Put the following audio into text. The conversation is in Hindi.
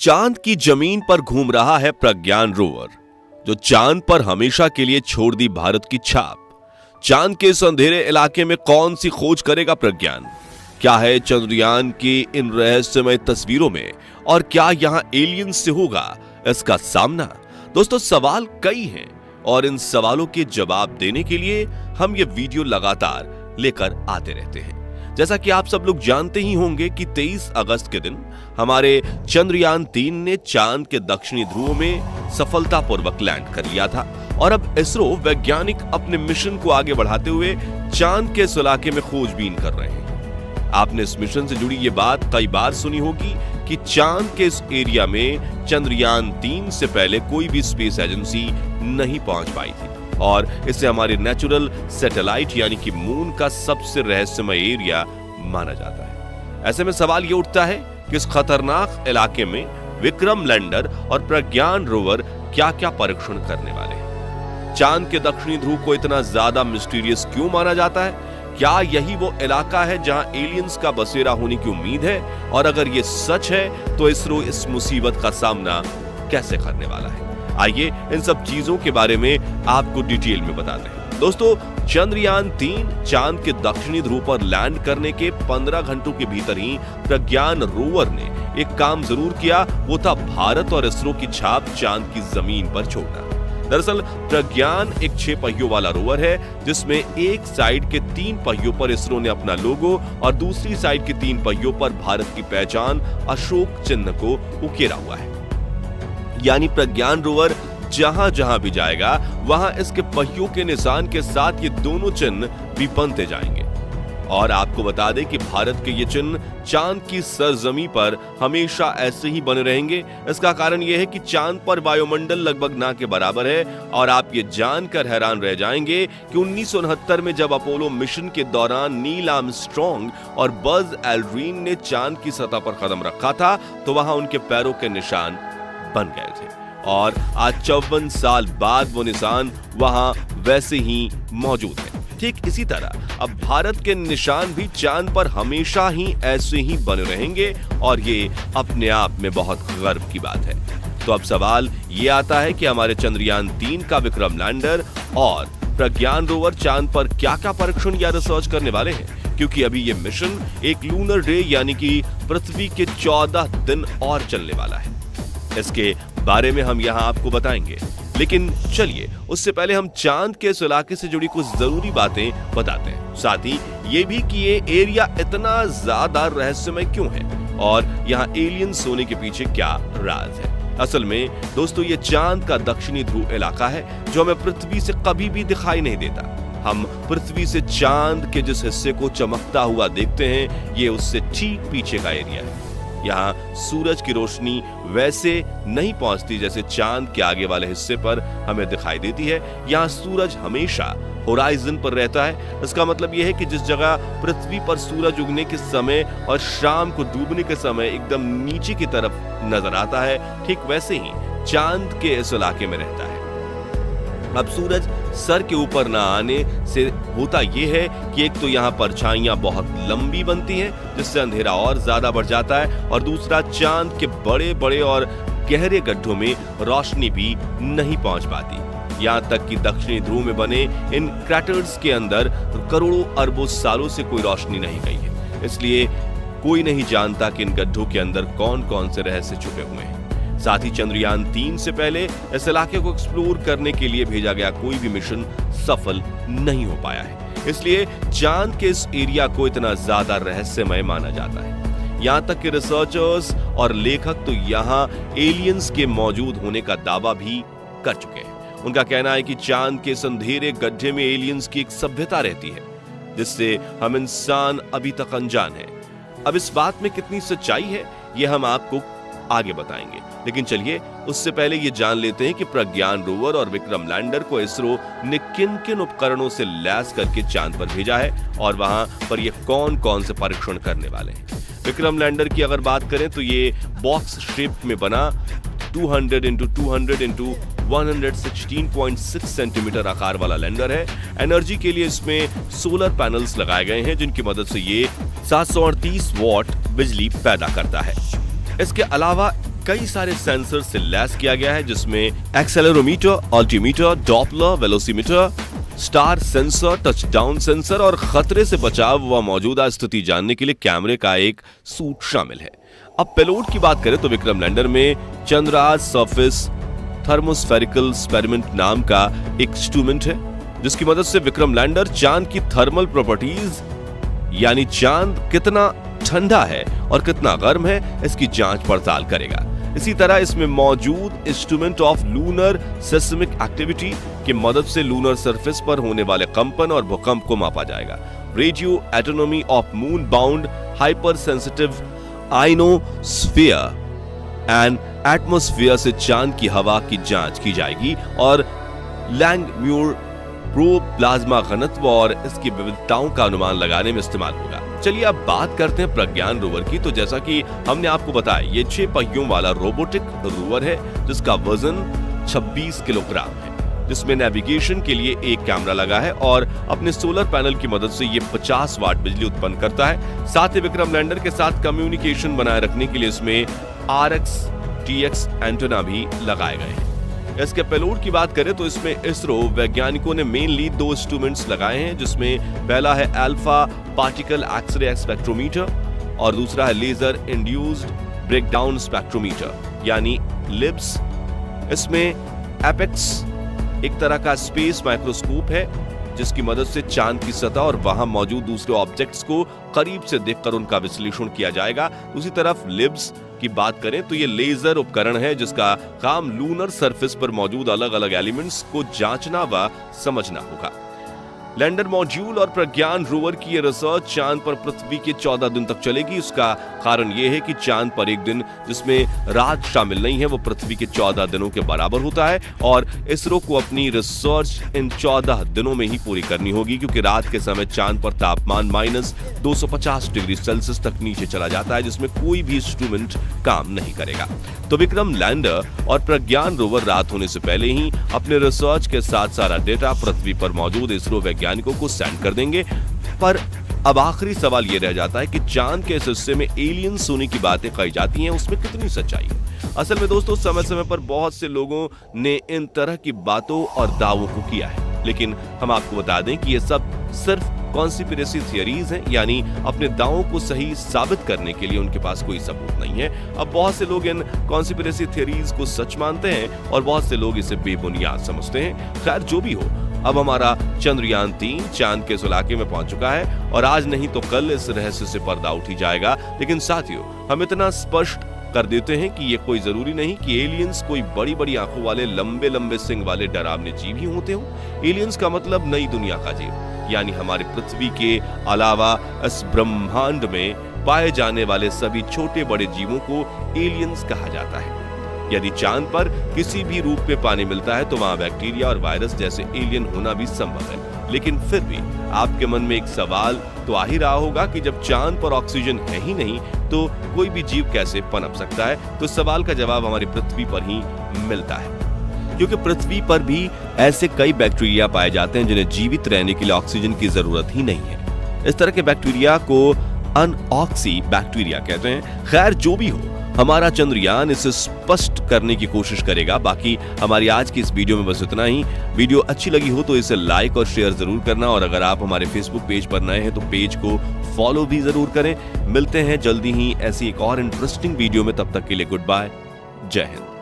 चांद की जमीन पर घूम रहा है प्रज्ञान रोवर, जो चांद पर हमेशा के लिए छोड़ दी भारत की छाप। चांद के इस अंधेरे इलाके में कौन सी खोज करेगा प्रज्ञान? क्या है चंद्रयान की इन रहस्यमय तस्वीरों में, और क्या यहां एलियंस से होगा इसका सामना? दोस्तों, सवाल कई हैं और इन सवालों के जवाब देने के लिए हम ये वीडियो लगातार लेकर आते रहते हैं। जैसा कि आप सब लोग जानते ही होंगे कि 23 अगस्त के दिन हमारे चंद्रयान 3 ने चांद के दक्षिणी ध्रुव में सफलतापूर्वक लैंड कर लिया था, और अब इसरो वैज्ञानिक अपने मिशन को आगे बढ़ाते हुए चांद के इस इलाके में खोजबीन कर रहे हैं। आपने इस मिशन से जुड़ी ये बात कई बार सुनी होगी कि चांद के इस एरिया में चंद्रयान 3 से पहले कोई भी स्पेस एजेंसी नहीं पहुंच पाई थी, और इसे हमारे नेचुरल सैटेलाइट यानी कि मून का सबसे रहस्यमय एरिया माना जाता है। ऐसे में सवाल ये उठता है कि इस खतरनाक इलाके में विक्रम लैंडर और प्रज्ञान रोवर क्या क्या परीक्षण करने वाले हैं। चांद के दक्षिणी ध्रुव को इतना ज्यादा मिस्टीरियस क्यों माना जाता है? क्या यही वो इलाका है जहां एलियंस का बसेरा होने की उम्मीद है? और अगर ये सच है तो इसरो इस मुसीबत का सामना कैसे करने वाला है? आइए इन सब चीजों के बारे में आपको डिटेल में बताते हैं। दोस्तों, चंद्रयान 3 चांद के दक्षिणी ध्रुव पर लैंड करने के 15 घंटों के भीतर ही प्रज्ञान रोवर ने एक काम जरूर किया, वो था भारत और इसरो की छाप चांद की जमीन पर छोड़ना। दरअसल प्रज्ञान एक 6 पहियों वाला रोवर है, जिसमें एक साइड के 3 पहियों पर इसरो ने अपना लोगो और दूसरी साइड के 3 पहियों पर भारत की पहचान अशोक चिन्ह को उकेरा हुआ है। यानी प्रज्ञान रोवर जहां जहां भी जाएगा वहां इसके पहियों के निशान के साथ ये दोनों चिन्ह भी बनते जाएंगे। और आपको बता दें कि भारत के ये चिन्ह चांद की सरजमी पर हमेशा ऐसे ही बने रहेंगे। इसका कारण यह है कि चांद पर वायुमंडल लगभग ना के बराबर है, और आप ये जानकर हैरान रह जाएंगे कि 1969 में जब अपोलो मिशन के दौरान नील आर्मस्ट्रांग और बज एल्ड्रिन ने चांद की सतह पर कदम रखा था, तो वहां उनके पैरों के निशान बन गए थे, और आज 54 साल बाद वो निशान वहां वैसे ही मौजूद है। ठीक इसी तरह अब भारत के निशान भी चांद पर हमेशा ही ऐसे ही बने रहेंगे, और ये अपने आप में बहुत गर्व की बात है। तो अब सवाल ये आता है कि हमारे चंद्रयान 3 का विक्रम लैंडर और प्रज्ञान रोवर चांद पर क्या क्या परीक्षण या रिसर्च करने वाले हैं, क्योंकि अभी ये मिशन एक लूनर डे यानी कि पृथ्वी के 14 दिन और चलने वाला है। इसके बारे में हम यहाँ आपको बताएंगे, लेकिन चलिए उससे पहले हम चांद के इस इलाके से जुड़ी कुछ जरूरी बातें बताते हैं। साथ ही ये भी कि ये एरिया इतना ज्यादा रहस्यमय क्यों है, और यहाँ एलियंस होने के पीछे क्या राज है। असल में दोस्तों, ये चांद का दक्षिणी ध्रुव इलाका है जो हमें पृथ्वी से कभी भी दिखाई नहीं देता। हम पृथ्वी से चांद के जिस हिस्से को चमकता हुआ देखते हैं, ये उससे ठीक पीछे का एरिया है। यहाँ सूरज की रोशनी वैसे नहीं पहुंचती जैसे चांद के आगे वाले हिस्से पर हमें दिखाई देती है। यहाँ सूरज हमेशा होराइजन पर रहता है। इसका मतलब यह है कि जिस जगह पृथ्वी पर सूरज उगने के समय और शाम को डूबने के समय एकदम नीचे की तरफ नजर आता है, ठीक वैसे ही चांद के इस इलाके में रहता है। अब सूरज सर के ऊपर ना आने से होता यह है कि एक तो यहाँ परछाइयां बहुत लंबी बनती हैं, जिससे अंधेरा और ज्यादा बढ़ जाता है, और दूसरा चांद के बड़े बड़े और गहरे गड्ढों में रोशनी भी नहीं पहुंच पाती। यहाँ तक कि दक्षिणी ध्रुव में बने इन क्रैटर्स के अंदर करोड़ों अरबों सालों से कोई रोशनी नहीं गई है, इसलिए कोई नहीं जानता कि इन गड्ढों के अंदर कौन कौन से रहस्य छुपे हुए हैं। साथ ही चंद्रयान 3 से पहले इस इलाके को एक्सप्लोर करने के लिए भेजा गया कोई भी मिशन सफल नहीं हो पाया है, इसलिए चांद के इस एरिया को इतना ज्यादा रहस्यमय माना जाता है। यहाँ तक कि रिसर्चर्स और लेखक तो यहाँ एलियंस के मौजूद होने का दावा भी कर चुके हैं। उनका कहना है कि चांद के इस अंधेरे गड्ढे में एलियंस की एक सभ्यता रहती है, जिससे हम इंसान अभी तक अनजान हैं। अब इस बात में कितनी सच्चाई है, ये हम आपको आगे बताएंगे, लेकिन चलिए उससे पहले ये जान लेते हैं कि प्रज्ञान रोवर और विक्रम लैंडर को इसरो ने किन किन उपकरणों से लैस करके चांद पर भेजा है, और वहां पर ये कौन कौन से परीक्षण करने वाले हैं। विक्रम लैंडर की अगर बात करें तो ये बॉक्स शेप में बना 200 × 200 × 116.6 सेंटीमीटर आकार वाला लैंडर है। एनर्जी के लिए इसमें सोलर पैनल्स लगाए गए हैं, जिनकी मदद से ये 738 वॉट बिजली पैदा करता है। इसके अलावा कई सारे सेंसर से लैस किया गया है, जिसमें accelerometer, altimeter, Doppler, velocimeter, star sensor, touchdown sensor और खतरे से बचाव व मौजूदा स्थिति जानने के लिए कैमरे का एक सूट शामिल है। अब पेलोड की बात करें तो विक्रम लैंडर में चंद्राज सरफेस थर्मोस्फेरिकल एक्सपेरिमेंट नाम का एक इंस्ट्रूमेंट है, जिसकी मदद से विक्रम लैंडर चांद की थर्मल प्रॉपर्टीज यानी चांद कितना ठंडा है और कितना गर्म है इसकी जांच पड़ताल करेगा। इसी तरह इसमें मौजूद instrument of lunar seismic activity की मदद से लूनर सरफेस पर होने वाले कंपन और भूकंप को मापा जाएगा। Radio autonomy of moon bound hyper sensitive ionosphere and atmosphere से चांद की हवा की जांच की जाएगी और लैंगम्यूर प्लाज्मा घनत्व और इसकी विविधताओं का अनुमान लगाने में इस्तेमाल होगा। चलिए अब बात करते हैं प्रज्ञान रोवर की। तो जैसा कि हमने आपको बताया, ये 6 पहियों वाला रोबोटिक रोवर है जिसका वजन 26 किलोग्राम है, जिसमें नेविगेशन के लिए एक कैमरा लगा है और अपने सोलर पैनल की मदद से ये 50 वाट बिजली उत्पन्न करता है। साथ ही विक्रम लैंडर के साथ कम्युनिकेशन बनाए रखने के लिए इसमें RX TX एंटेना भी लगाए गए हैं। इसके पेलोड की बात करें तो इसमें इसरो वैज्ञानिकों ने मेनली 2 इंस्ट्रूमेंट्स लगाए हैं, जिसमें पहला है अल्फा पार्टिकल एक्सरे स्पेक्ट्रोमीटर और दूसरा है लेजर इंड्यूस्ड ब्रेकडाउन स्पेक्ट्रोमीटर यानी लिब्स। इसमें एपेक्स एक तरह का स्पेस माइक्रोस्कोप है, जिसकी मदद से चांद की सतह और वहां मौजूद दूसरे ऑब्जेक्ट्स को करीब से देखकर उनका विश्लेषण किया जाएगा। दूसरी तरफ लिब्स की बात करें तो ये लेजर उपकरण है जिसका काम लूनर सरफेस पर मौजूद अलग अलग एलिमेंट्स को जांचना व समझना होगा। लैंडर मॉड्यूल और प्रज्ञान रोवर की ये रिसर्च चांद पर पृथ्वी के 14 दिन तक चलेगी। उसका कारण यह है कि चांद पर एक दिन जिसमें रात शामिल नहीं है वो पृथ्वी के 14 दिनों के बराबर होता है और इसरो को अपनी रिसर्च इन 14 दिनों में ही पूरी करनी होगी, क्योंकि रात के समय चांद पर तापमान -250 डिग्री सेल्सियस तक नीचे चला जाता है, जिसमें कोई भी इंस्ट्रूमेंट काम नहीं करेगा। तो विक्रम लैंडर और प्रज्ञान रोवर रात होने से पहले ही अपने रिसर्च के साथ सारा डेटा पृथ्वी पर मौजूद इसरो वैज्ञानिकों को सेंड कर देंगे। पर अब आखिरी सवाल ये रह जाता है कि चांद के इस हिस्से में एलियंस होने की बातें कही जाती हैं, उसमें कितनी सच्चाई है। असल में दोस्तों समय समय पर बहुत से लोगों ने इन तरह की बातों और दावों को किया है, लेकिन हम आपको बता दें कि ये सब सिर्फ कॉन्स्पिरेसी थियरीज हैं, यानी अपने दावों को सही साबित करने के लिए उनके पास कोई सबूत नहीं है। अब बहुत से लोग इन कॉन्स्पिरेसी थियरीज को सच मानते हैं और बहुत से लोग इसे बेबुनियाद समझते हैं। खैर जो भी हो, अब हमारा चंद्रयान 3 चांद के इस इलाके में पहुंच चुका है और आज नहीं तो कल इस रहस्य से पर्दा उठ ही जाएगा। लेकिन साथियों, हम इतना स्पष्ट कर देते हैं कि ये कोई जरूरी नहीं कि एलियंस कोई बड़ी बड़ी आंखों वाले लंबे लंबे सिंग वाले डरावने जीव ही होते हो। एलियंस का मतलब नई दुनिया का जीव, यानी हमारी पृथ्वी के अलावा इस ब्रह्मांड में पाए जाने वाले सभी छोटे बड़े जीवों को एलियंस कहा जाता है। यदि चांद पर किसी भी रूप में पानी मिलता है तो वहां बैक्टीरिया और वायरस जैसे एलियन होना भी संभव है। लेकिन फिर भी आपके मन में एक सवाल तो आ ही रहा होगा कि जब चांद पर ऑक्सीजन है ही नहीं तो कोई भी जीव कैसे पनप सकता है। तो सवाल का जवाब हमारी पृथ्वी पर ही मिलता है, क्योंकि पृथ्वी पर भी ऐसे कई बैक्टीरिया पाए जाते हैं जिन्हें जीवित रहने के लिए ऑक्सीजन की जरूरत ही नहीं है। इस तरह के बैक्टीरिया को अनऑक्सी बैक्टीरिया कहते हैं। खैर जो भी हो, हमारा चंद्रयान इसे स्पष्ट करने की कोशिश करेगा। बाकी हमारी आज की इस वीडियो में बस इतना ही। वीडियो अच्छी लगी हो तो इसे लाइक और शेयर जरूर करना, और अगर आप हमारे फेसबुक पेज पर नए हैं तो पेज को फॉलो भी जरूर करें। मिलते हैं जल्दी ही ऐसी एक और इंटरेस्टिंग वीडियो में, तब तक के लिए गुड बाय, जय हिंद।